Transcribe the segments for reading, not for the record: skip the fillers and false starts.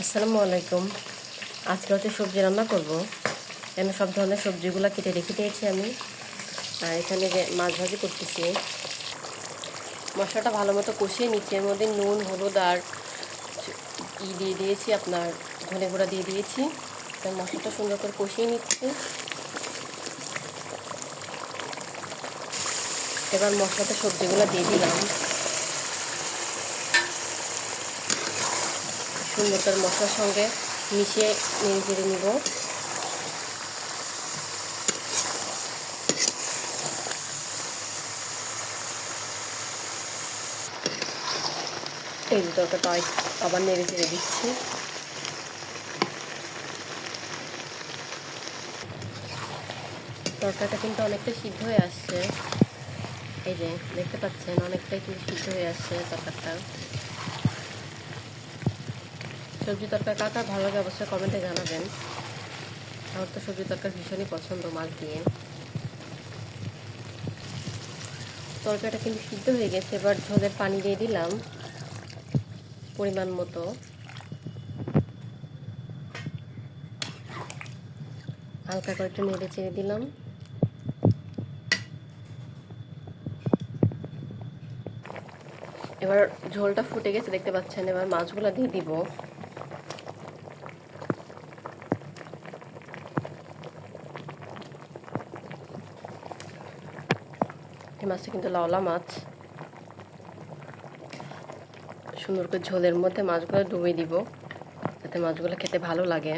আসসালামু আলাইকুম। আজকে হচ্ছে সবজি রান্না করব। এখানে সব ধরনের সবজিগুলো কেটে রেখে দিয়েছি আমি। আর এখানে যে মাছ ভাজি করতেছি। মশলাটা ভালো মতো কষিয়ে নিচ্ছি। এর মধ্যে নুন, হলুদ আর দিয়ে দিয়েছি, আপনার ধনে গুঁড়া দিয়ে দিয়েছি। মশলাটা সুন্দর করে কষিয়ে নিচ্ছি। এবার মশলাতে সবজিগুলো দিয়ে দিলাম। সুন্দর করে মশলার সঙ্গে মিশিয়ে নেড়ে চেড়ে নিব। এই তরকারিটা আবার নেড়ে চেড়ে দিচ্ছি। তরকারিটা কিন্তু অনেকটা সিদ্ধ হয়ে আসছে। এই যে দেখতে পাচ্ছেন, অনেকটাই কিন্তু সিদ্ধ হয়ে আসছে তরকারিটা। সবজি তরকারি কার ভালো লাগে অবশ্যই কমেন্টে জানাবেন। আমার তো সবজি তরকারি ভীষণই পছন্দ মাছ দিয়ে। তরকারিটা কিন্তু সিদ্ধ হয়ে গেছে। এবার ঝোলের পানি দিয়ে দিলাম পরিমাণ মতো। হালকা করে একটু নেড়ে চেড়ে দিলাম। এবার ঝোলটা ফুটে গেছে দেখতে পাচ্ছেন। এবার মাছগুলো দিয়ে দিব। এই মাছটা কিন্তু লাওলা মাছ। সুন্দর করে ঝোলের মধ্যে মাছগুলো ডুবিয়ে দিব, যাতে মাছগুলো খেতে ভালো লাগে।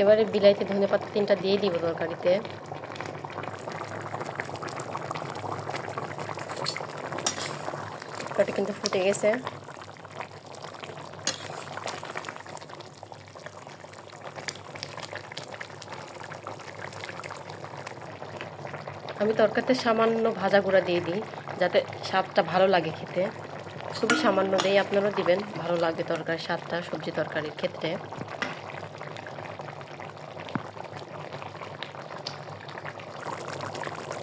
এবারে বিলাইতে ধনেপাতা 3টা দিয়ে দিব তরকারিতে। তরকারিটা কিন্তু ফুটে গেছে। আমি তরকারিতে সামান্য ভাজা গুঁড়া দিয়ে দিই, যাতে স্বাদটা ভালো লাগে খেতে। খুবই সামান্য দেই, আপনারাও দিবেন, ভালো লাগবে তরকারির স্বাদটা সবজি তরকারির ক্ষেত্রে।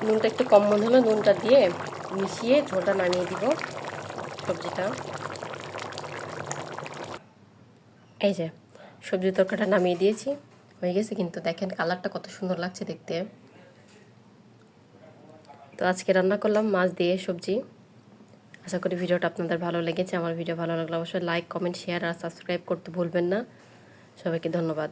নুনটা একটু কম মনে হলে নুনটা দিয়ে মিশিয়ে ঝোলটা নামিয়ে দিব সবজিটা। এই যে সবজি তরকারিটা নামিয়ে দিয়েছি, হয়ে গেছে কিন্তু। দেখেন কালারটা কত সুন্দর লাগছে দেখতে। তো আজকে রান্না করলাম মাছ দিয়ে সবজি। আশা করি ভিডিওটা আপনাদের ভালো লেগেছে। আমার ভিডিও ভালো লাগলে অবশ্যই লাইক, কমেন্ট, শেয়ার আর সাবস্ক্রাইব করতে ভুলবেন না। সবাইকে ধন্যবাদ।